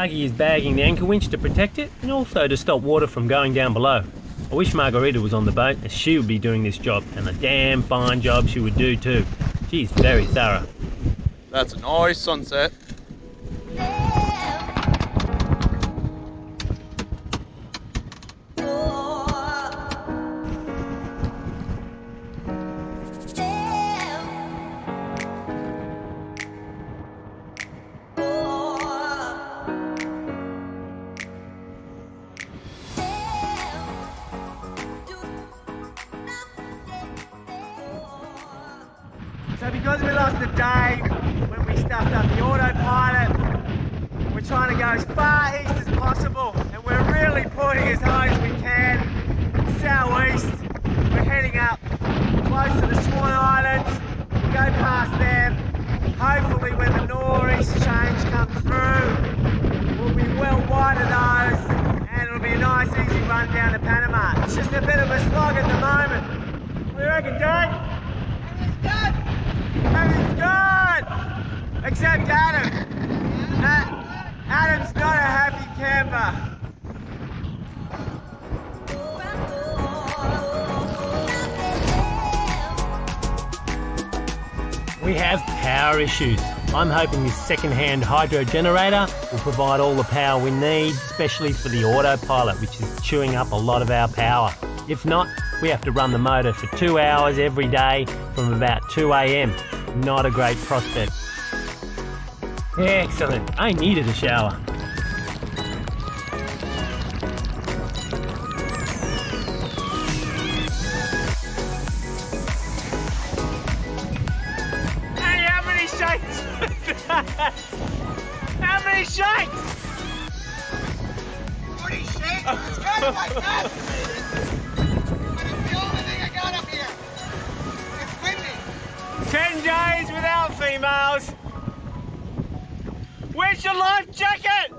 Plukky is bagging the anchor winch to protect it and also to stop water from going down below. I wish Margarita was on the boat as she would be doing this job, and a damn fine job she would do too. She's very thorough. That's a nice sunset. So because we lost the day when we stuffed up the autopilot, we're trying to go as far east as possible, and we're really pulling as high as we can southeast. We're heading up close to the Swan Islands. We'll go past them. Hopefully when the northeast change comes through, we'll be well wide of those, and it'll be a nice easy run down to Panama. It's just a bit of a slog at the moment. What do you reckon, Dave? Everything's good! Except Adam. Adam's not a happy camper. We have power issues. I'm hoping this second-hand hydro generator will provide all the power we need, especially for the autopilot, which is chewing up a lot of our power. If not, we have to run the motor for 2 hours every day from about 2 AM. Not a great prospect. Excellent. I needed a shower. Hey, how many shakes? How many shakes? 40 shakes? It's kind of like that. But it's the only thing I got up here. It's windy. 10 days without females. Where's your life jacket?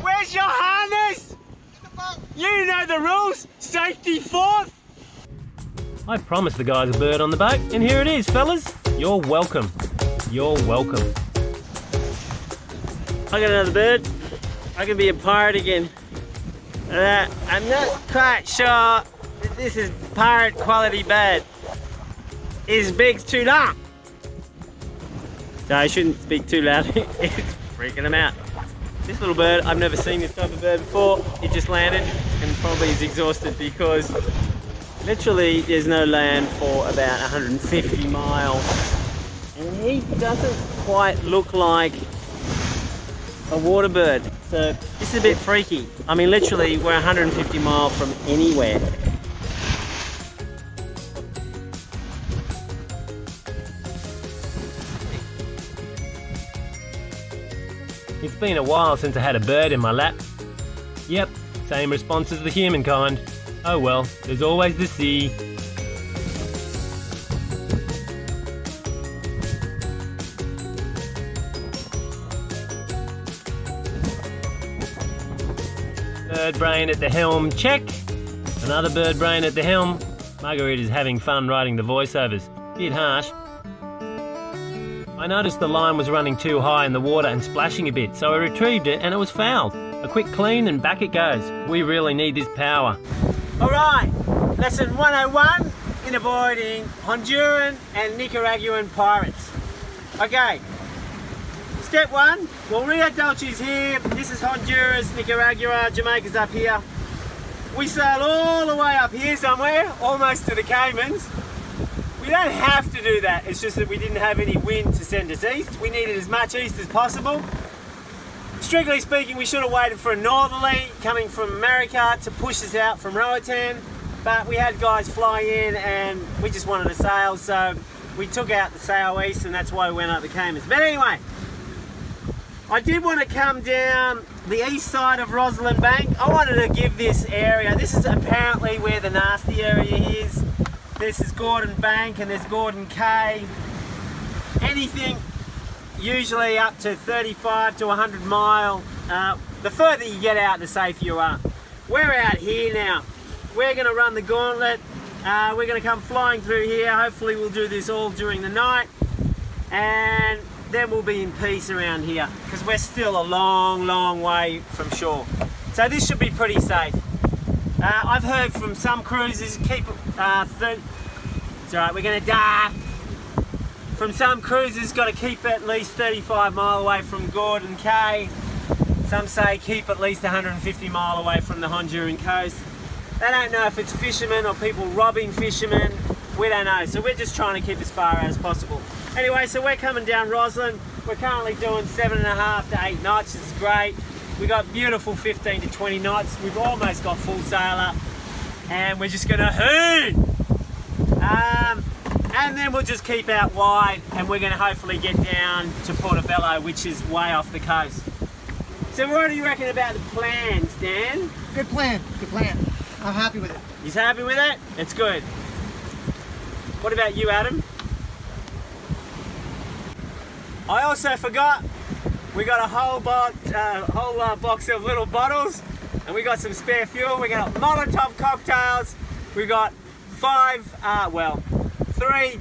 Where's your harness? In the boat. You know the rules. Safety fourth. I promised the guys a bird on the boat, and here it is, fellas. You're welcome. You're welcome. I got another bird. I can be a pirate again. I'm not quite sure that this is pirate quality bird. His beak's too long. So I shouldn't speak too loud. It's freaking him out. This little bird, I've never seen this type of bird before. It just landed and probably is exhausted because literally there's no land for about 150 miles. And he doesn't quite look like a water bird. So this is a bit freaky. I mean, literally we're 150 miles from anywhere. It's been a while since I had a bird in my lap. Yep, same response as the humankind. Oh well, there's always the sea. Bird brain at the helm, check. Another bird brain at the helm. Margarita's having fun writing the voiceovers. Bit harsh. I noticed the line was running too high in the water and splashing a bit, so I retrieved it and it was fouled. A quick clean and back it goes. We really need this power. Alright, lesson 101 in avoiding Honduran and Nicaraguan pirates. Okay, step 1, well, Rio Dulce's here, this is Honduras, Nicaragua, Jamaica's up here. We sailed all the way up here somewhere, almost to the Caymans. We don't have to do that, it's just that we didn't have any wind to send us east. We needed as much east as possible. Strictly speaking, we should have waited for a northerly coming from America to push us out from Roatan, but we had guys fly in and we just wanted to sail, so we took out the sail east and that's why we went up the Caymans. But anyway, I did want to come down the east side of Rosalind Bank. I wanted to give this area, this is apparently where the nasty area is. This is Gordo Bank and there's Gordon Cay. Anything usually up to 35 to 100 mile. The further you get out, the safer you are. We're out here now. We're going to run the gauntlet. We're going to come flying through here. Hopefully we'll do this all during the night. And then we'll be in peace around here, because we're still a long, long way from shore. So this should be pretty safe. I've heard from some cruisers, keep it's alright, we're gonna die. From some cruisers, got to keep at least 35 mile away from Gordon Cay. Some say keep at least 150 mile away from the Honduran coast. They don't know if it's fishermen or people robbing fishermen. We don't know, so we're just trying to keep as far out as possible. Anyway, so we're coming down Roslyn. We're currently doing 7.5 to 8 knots. It's great. We got beautiful 15 to 20 knots. We've almost got full sail up, and we're just gonna hoot. And then we'll just keep out wide, and we're gonna hopefully get down to Portobello, which is way off the coast. So what do you reckon about the plans, Dan? Good plan, good plan. I'm happy with it. He's happy with it? It's good. What about you, Adam? I also forgot, we got a whole box of little bottles, and we got some spare fuel. We got Molotov cocktails. We got 3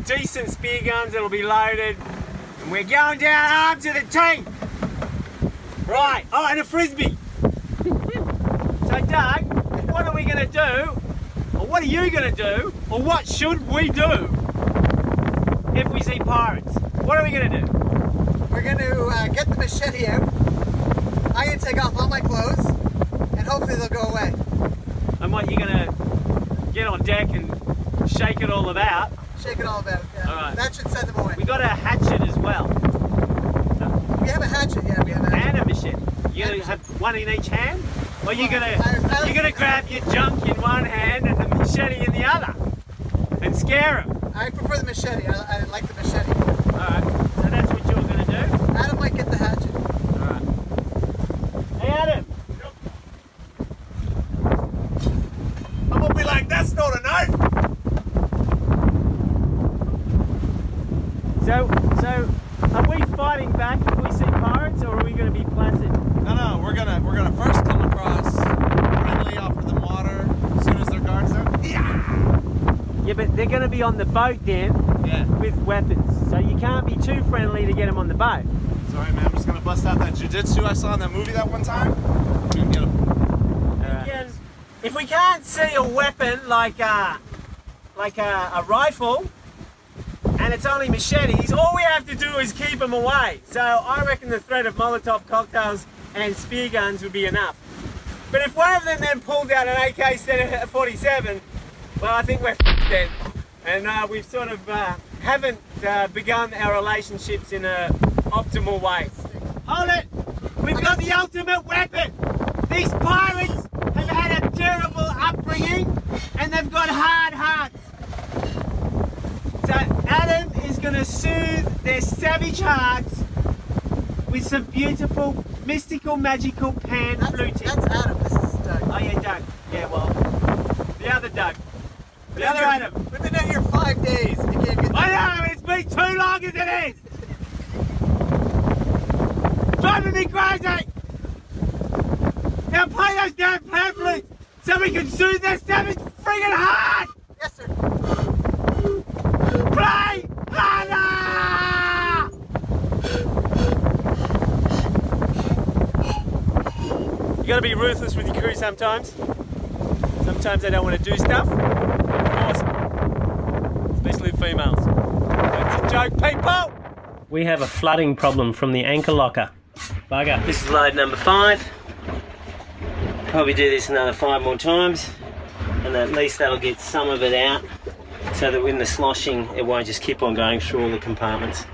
decent spear guns that'll be loaded, and we're going down armed to the teeth. Right, oh, and a frisbee. So Doug, what are we gonna do, or what are you gonna do, or what should we do if we see pirates? What are we gonna do? We're going to get the machete out. I'm going to take off all my clothes, and hopefully they'll go away. And what, you're gonna get on deck and shake it all about? Shake it all about, yeah. All right. That should send them away. We got a hatchet as well. We have a hatchet, yeah, we have a hatchet. And a machete. You gonna have one in each hand? Or you're gonna grab your junk in one hand and the machete in the other and scare them? I prefer the machete. I like the machete. Alright, so that's what you're gonna do? Adam might get the hatchet. Alright. Hey Adam! I'm gonna be like, that's not a knife! So are we fighting back if we see pirates, or are we gonna be placid? No, we're gonna first come across, friendly, offer them water, as soon as their guard's there. Yeah, but they're gonna be on the boat then, Yeah. with weapons. So you can't be too friendly to get them on the boat. Sorry man, I'm just gonna bust out that jiu-jitsu I saw in that movie that one time. We can get them. Again, if we can't see a weapon like a rifle, and it's only machetes, all we have to do is keep them away. So I reckon the threat of Molotov cocktails and spear guns would be enough. But if one of them then pulls out an AK-47, well, I think we're f***ed then. And we've sort of haven't begun our relationships in an optimal way. Hold it! We've got the ultimate weapon! These pirates have had a terrible upbringing, and they've got hard hearts. So Adam is going to soothe their savage hearts with some beautiful, mystical, magical pan fluting. That's Adam. This is Doug. Oh yeah, Doug. Yeah, well, the other Doug. The other Adam. We've been out here 5 days. You can't get I know, it's been too long as it is! Driving me crazy! Now play those damn pamphlets so we can soothe their savage friggin' heart! Yes, sir. Play harder! You gotta be ruthless with your crew sometimes. Sometimes they don't want to do stuff. Awesome. Especially females. That's a joke, people! We have a flooding problem from the anchor locker. Bugger. This is load number 5. Probably do this another 5 more times, and at least that'll get some of it out, so that when the sloshing it won't just keep on going through all the compartments.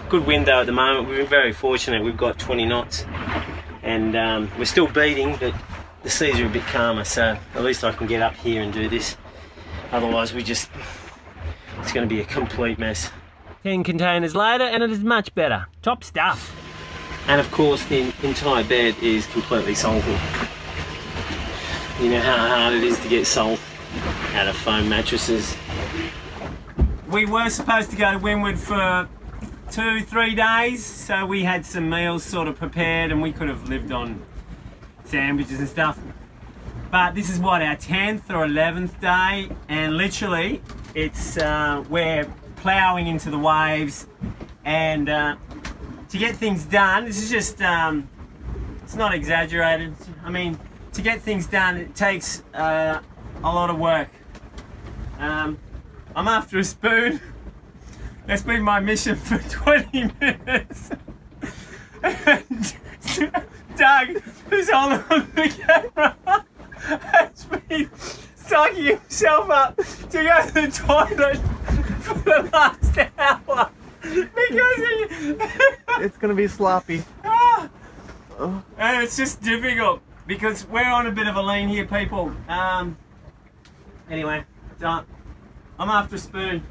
Good wind though at the moment. We've been very fortunate. We've got 20 knots, and we're still beating, but the seas are a bit calmer, so at least I can get up here and do this. Otherwise it's going to be a complete mess. 10 containers later and it is much better. Top stuff. And of course the entire bed is completely salted. You know how hard it is to get salt out of foam mattresses. We were supposed to go to Windward for 2-3 days, so we had some meals sort of prepared and we could have lived on sandwiches and stuff. But this is what, our 10th or 11th day, and literally It's we're ploughing into the waves, and to get things done, this is just it's not exaggerated. I mean, to get things done, it takes a lot of work. I'm after a spoon. That's been my mission for 20 minutes. And Doug, who's holding on the camera, has been sucking himself up to go to the toilet for the last hour because It's gonna be sloppy. and it's just difficult because we're on a bit of a lean here, people. Anyway, I'm after a spoon.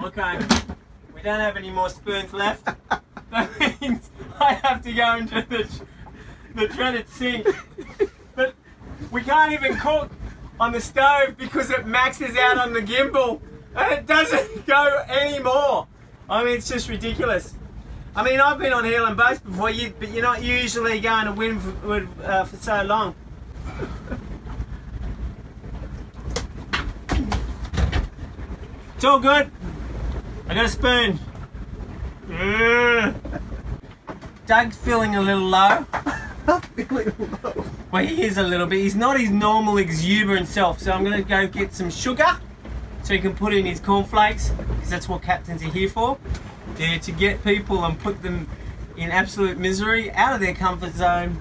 Okay, we don't have any more spoons left. That means I have to go into the dreaded sink. But we can't even cook on the stove because it maxes out on the gimbal and it doesn't go anymore. I mean, it's just ridiculous. I mean, I've been on heeling boats before, but you're not usually going to windward for so long. It's all good. I got a spoon. Doug's feeling a little low. I'm feeling low. Well, he is a little bit. He's not his normal exuberant self, so I'm going to go get some sugar so he can put in his cornflakes, because that's what captains are here for. They're to get people and put them in absolute misery, out of their comfort zone.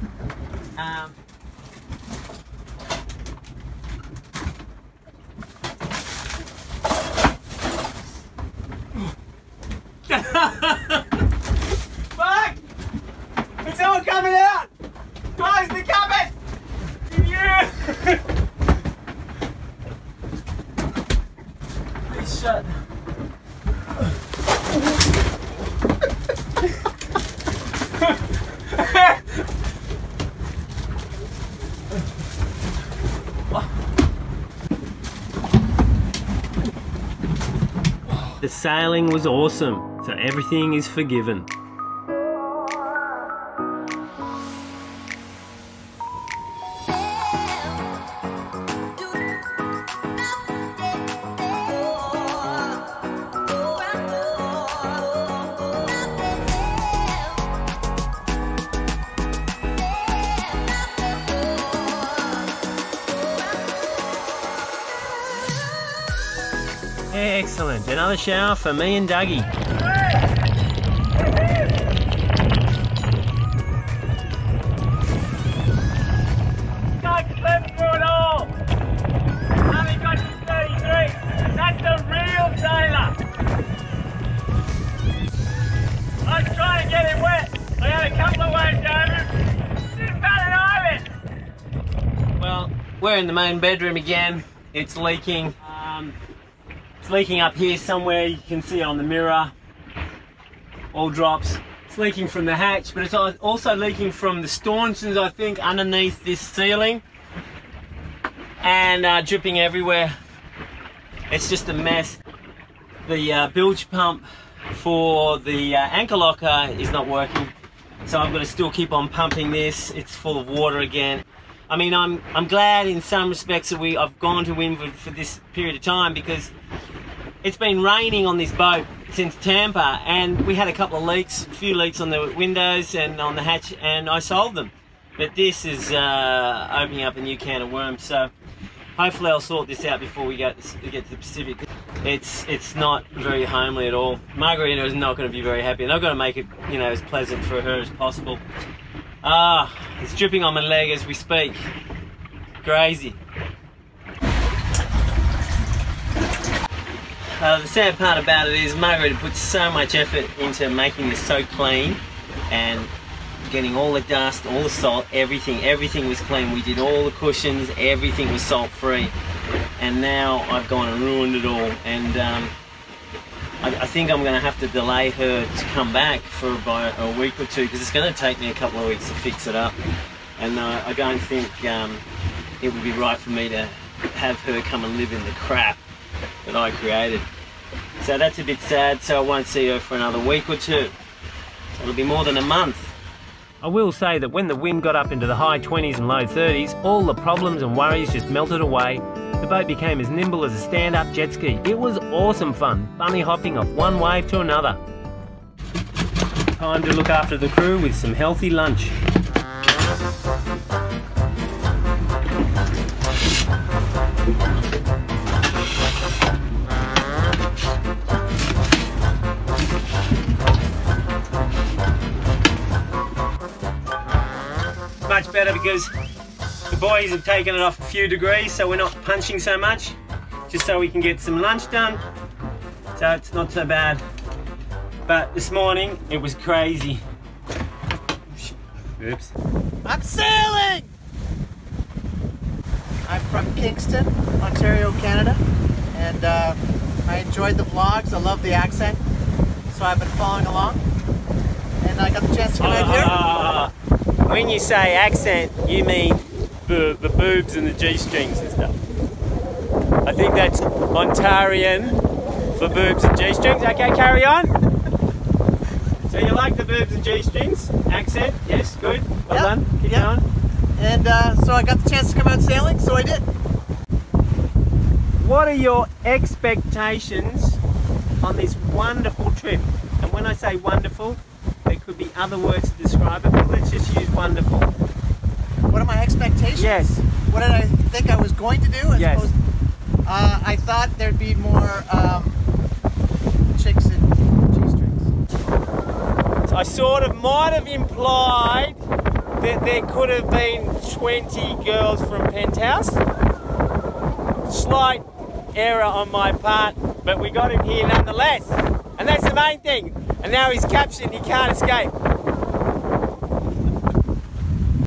Fuck! It's all coming out! Close the cupboard! Yeah! Please shut. The sailing was awesome, so everything is forgiven. Excellent, another shower for me and Dougie. Doug slept through it all! Only got to 33. That's the real sailor! I was trying to get him wet. I had a couple of waves over. Didn't bat an eyelid! Well, we're in the main bedroom again. It's leaking. It's leaking up here somewhere. You can see it on the mirror. All drops. It's leaking from the hatch, but it's also leaking from the stanchions, I think, underneath this ceiling, and dripping everywhere. It's just a mess. The bilge pump for the anchor locker is not working, so I've got to still keep on pumping this. It's full of water again. I mean, I'm glad in some respects that I've gone to windward for this period of time, because it's been raining on this boat since Tampa, and we had a couple of leaks, a few leaks on the windows and on the hatch, and I solved them. But this is opening up a new can of worms, so hopefully I'll sort this out before we get to the Pacific. It's not very homely at all. Margarita is not going to be very happy, and I've got to make it, you know, as pleasant for her as possible. It's dripping on my leg as we speak. Crazy. The sad part about it is Margarita put so much effort into making this so clean and getting all the dust, all the salt, everything was clean. We did all the cushions, everything was salt free, and now I've gone and ruined it all. And I think I'm going to have to delay her to come back for about a week or two, because it's going to take me a couple of weeks to fix it up, and I don't think it would be right for me to have her come and live in the crap that I created. So that's a bit sad, so I won't see her for another week or two. So it'll be more than a month. I will say that when the wind got up into the high 20s and low 30s, all the problems and worries just melted away. The boat became as nimble as a stand-up jet ski. It was awesome fun, bunny hopping off one wave to another. Time to look after the crew with some healthy lunch. Much better because the boys have taken it off a few degrees, so we're not punching so much, just so we can get some lunch done. So it's not so bad. But this morning it was crazy. Oops. I'm sailing! I'm from Kingston, Ontario, Canada, and I enjoyed the vlogs. I love the accent, so I've been following along, and I got the chance to come out here. When you say accent, you mean the boobs and the G-strings and stuff. I think that's Ontarian for boobs and G-strings. Okay, carry on. So you like the boobs and G-strings? Accent? Yes, good. Well done. Keep going. And so I got the chance to come out sailing, so I did. What are your expectations on this wonderful trip? And when I say wonderful, there could be other words to describe it, but let's just use wonderful. What are my expectations? Yes. What did I think I was going to do? Yes. I thought there'd be more chicks and G-strings. I sort of might have implied that there could have been 20 girls from Penthouse. Slight error on my part, but we got him here nonetheless. And that's the main thing. And now he's captured, he can't escape.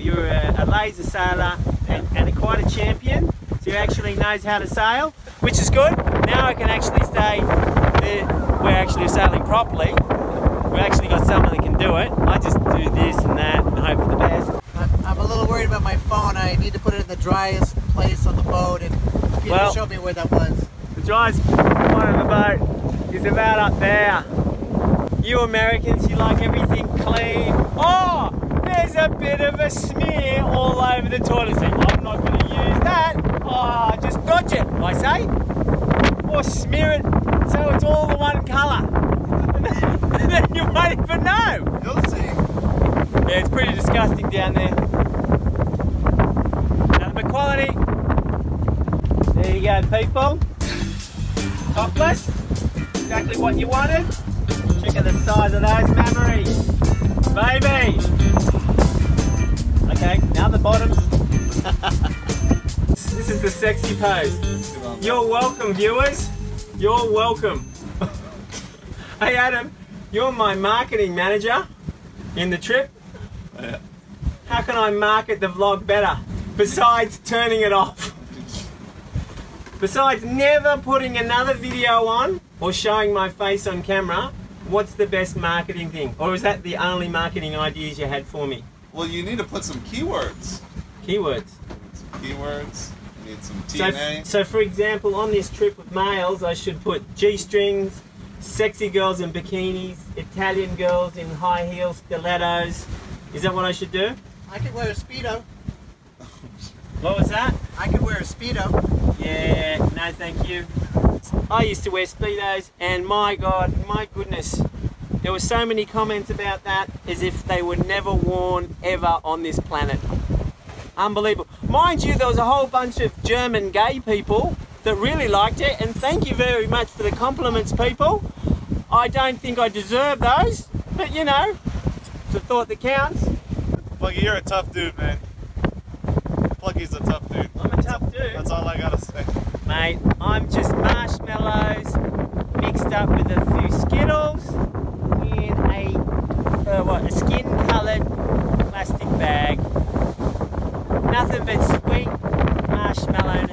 You're a laser sailor and quite a champion, so he actually knows how to sail, which is good. Now I can actually say that we're actually sailing properly. We've actually got someone that can do it. I just do this and that and hope for the best. I'm a little worried about my phone. I need to put it in the driest place on the boat, and Peter showed me where that was. The driest part of the boat is about up there. You Americans, you like everything clean. Oh, there's a bit of a smear all over the toilet seat. I'm not going to use that. Oh, just dodge it, I say. Or smear it so it's all the one colour. And then you won't even know. You'll see. Yeah, it's pretty disgusting down there. Nothing but quality. There you go, people. Topless. Exactly what you wanted. Check out the size of those mammaries. Baby! Okay, now the bottoms. This is the sexy pose. You're welcome, viewers. You're welcome. Hey Adam, you're my marketing manager in the trip. Yeah. How can I market the vlog better? Besides turning it off. Besides never putting another video on or showing my face on camera, what's the best marketing thing? Or is that the only marketing ideas you had for me? Well, you need to put some keywords. Keywords. Some keywords. You need some TNA. So for example, on this trip with males, I should put G-strings, sexy girls in bikinis, Italian girls in high heels, stilettos. Is that what I should do? I could wear a Speedo. What was that? I could wear a Speedo. Yeah, no thank you. I used to wear Speedos and my God, my goodness, there were so many comments about that as if they were never worn ever on this planet. Unbelievable. Mind you, there was a whole bunch of German gay people that really liked it, and thank you very much for the compliments, people. I don't think I deserve those, but you know, it's a thought that counts. Plukky, you're a tough dude, man. Plukky's a tough dude. I'm a tough dude. That's all I gotta say. Mate, I'm just marshmallows mixed up with a few Skittles in a skin-coloured plastic bag. Nothing but sweet marshmallow